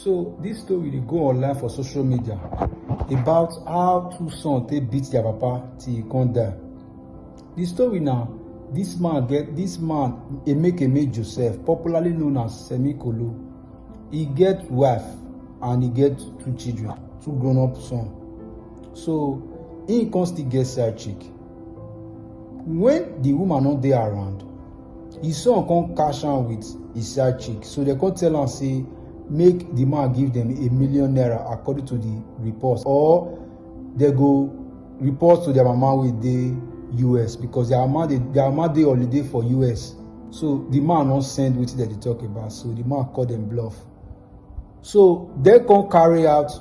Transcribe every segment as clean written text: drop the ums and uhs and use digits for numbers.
So this story dey go online for social media about how two sons they beat their papa till he can't die. The story now, this man Emekeme Joseph, popularly known as Semikolo, he get wife and he get two children, two grown-up sons. So he can't still get side chick. When the woman not there around, his son can't cash out with his side chick. So they can't tell am say make the man give them ₦1 million according to the reports, or they go report to their mama with the US because their mama dey holiday for US. So the man not send wetin they talk about. So the man call them bluff. So they can't carry out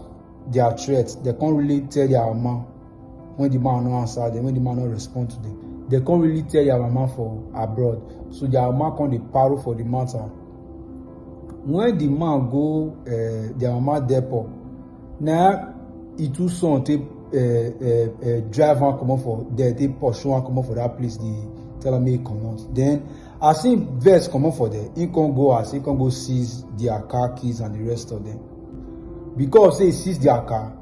their threats. They can't really tell their mama when the man no answer them, when the man no respond to them. They can't really tell their mama for abroad. So their mama can't dey paro for the matter. When the man go their mama depot, now he two son take drive and come out for there, they pursue and come out for that place. They tell him he come out. Then as he vex come out for there, he can go seize their car keys and the rest of them. Because he seize their car,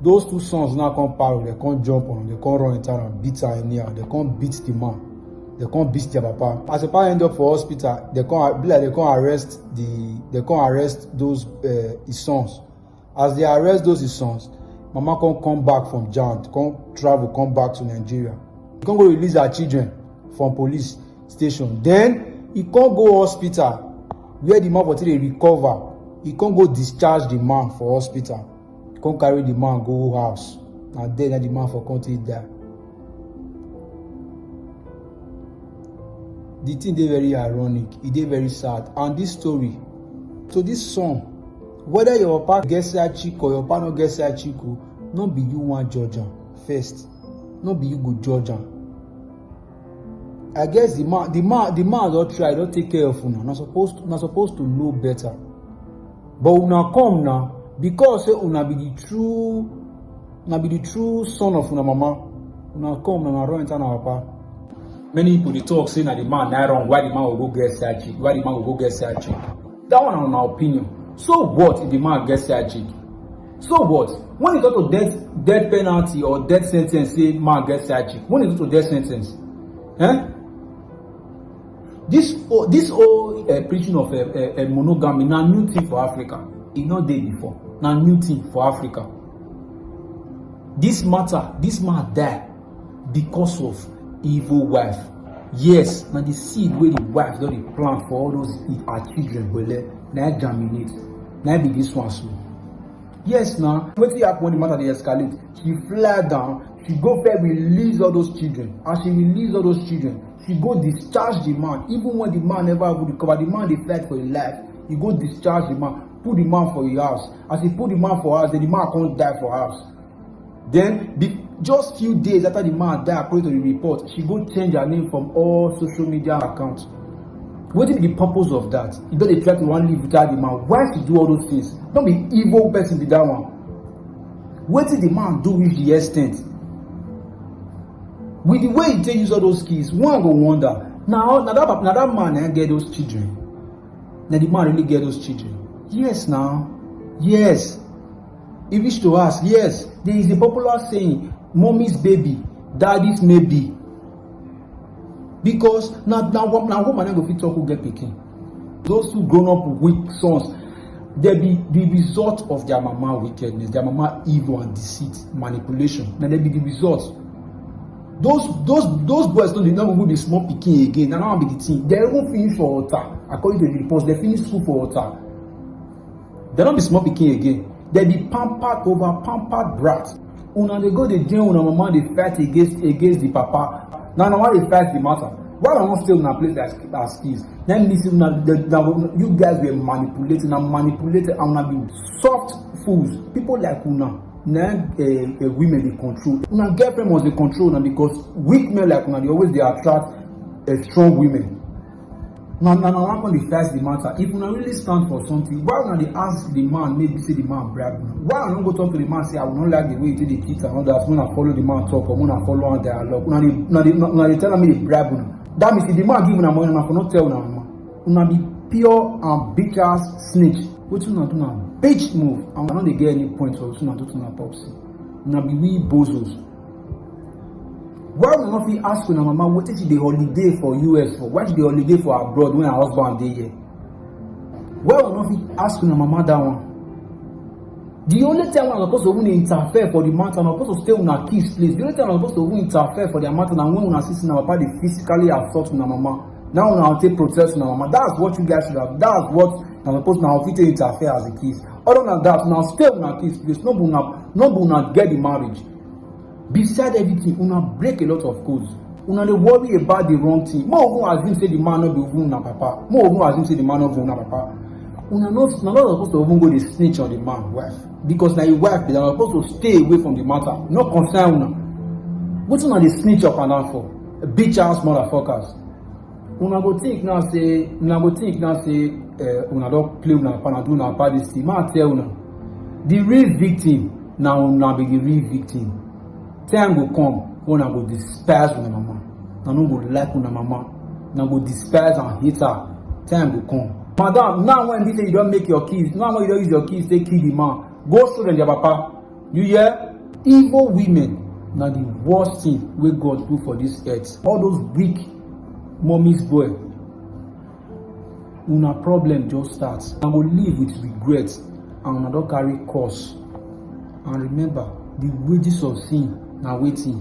those two sons now come paro, they can't jump on, they can't run in town and beat her anyhow, they can't beat the man. They can't beat their papa. As the papa end up for hospital, they can't arrest those his sons. As they arrest those his sons, mama can't come back from Jan, can't travel, come back to Nigeria. He can't go release her children from police station. Then he can't go hospital where the man for till they recover. He can't go discharge the man for hospital. He can't carry the man go house. And then the man for country die. The thing dey very ironic, it dey very sad. And this story, so this song, whether your papa get side chick or your papa no get side chick, no be you want judge am first, no be you go judge am. I guess the man don't try, don't take care of una. Not supposed to know better. But una come now because say una be the true son of una mama. Una come and run into our papa. Many people they talk saying that the man not wrong, why the man will go get side chick, why the man will go get side chick. That one on our opinion. So what if the man gets side chick? So what? When it go to death penalty or death sentence, say man gets side chick. When it go to death sentence, this whole preaching of monogamy now new thing for Africa. It not there before. Now new thing for Africa. This man died because of evil wife. Yes, now the seed where the wife don't plant for all those our children will now germinate. Now be this one so. Yes, now what happen when the matter they escalate? She fly down, she go fair release all those children. As she release all those children, she go discharge the man. Even when the man never will recover, the man they fight for his life. He go discharge the man, put the man for his house. As he put the man for house, then the man can't die for house. Then just few days after the man died, according to the report, she go change her name from all social media accounts. What is the purpose of that? You don't try to one live without the man. Why she do all those things? Don't be evil person be that one. What did the man do with the extent? With the way he take use all those keys, one go wonder. Now that man get those children. Now the man really get those children. Yes, now. Yes. If wish to ask, yes, there is a popular saying, mommy's baby, daddy's maybe. Because now woman go fit talk who get pikin. Those who grown up with weak sons, they be the result of their mama wickedness, their mama evil and deceit, manipulation. Now they be the result. Those boys don't even be small pikin again. Now be the thing. They even finish for altar. According to the reports, they finish school for altar. They don't be small pikin again. They be pampered brat. Una they go the jail, una mama they fight against the papa. Now why they fight the matter? Why I not stay in a place as keys? Then listen, you guys were manipulating and una be soft fools. People like una, now women they control. Una girlfriend must be control now because weak men like una they attract strong women. Now, I'm going to face the matter. If you really stand for something, why not they ask the man, maybe say the man bribe you? Why not go talk to the man, say I will not like the way you did the kids and all that, when I follow the man talk or when I follow on dialogue. Now they tell me they bribe you. That means if the man give you money, I'm not tell you. Una be pure and bitter snitch. Wetin una do na bitch move, and una no dey get any point for wetin una do to una popsi. Una be we bozos. Why una no fit ask una mama wetin she dey holiday for US for? Why she dey holiday for abroad when her husband dey here? Why una no fit ask una mama that one? The only time una suppose to even interfere for the matter, una suppose to stay una kids place. The only time una suppose to even interfere for their matter na when una see say una papa dey physically assault una mama. Now una take protest una mama. That's what you guys should have. That's what una suppose na fit interfere as a kids. Other than that, una stay una kids place. No be una get the marriage. Beside everything, una break a lot of codes. Una dey worry about the wrong thing. More even assume say the man no be even una papa. More even assume say the man no be una papa. Una not supposed to even go dey snitch on the man wife, because na your wife be una supposed to stay away from the matter. No concern una. Wetin una dey snitch up and down for? Bitch ass motherfuckers. Una go think now say una don play una papa, na do una papa this thing. Ma tell una, the real victim na una be the real victim. Time go come when I go despise una mama. I no go like una mama. I go despise and hate her. Time go come. Madam, now when you say you don't make your kids, now when you don't use your kids, they kill the man. Go show them their papa. You hear? Evil women now the worst thing we God do for this earth. All those weak mommy's boy. Una problem just starts. I will live with regret and I don't carry curse. And remember, the wages of sin now waiting.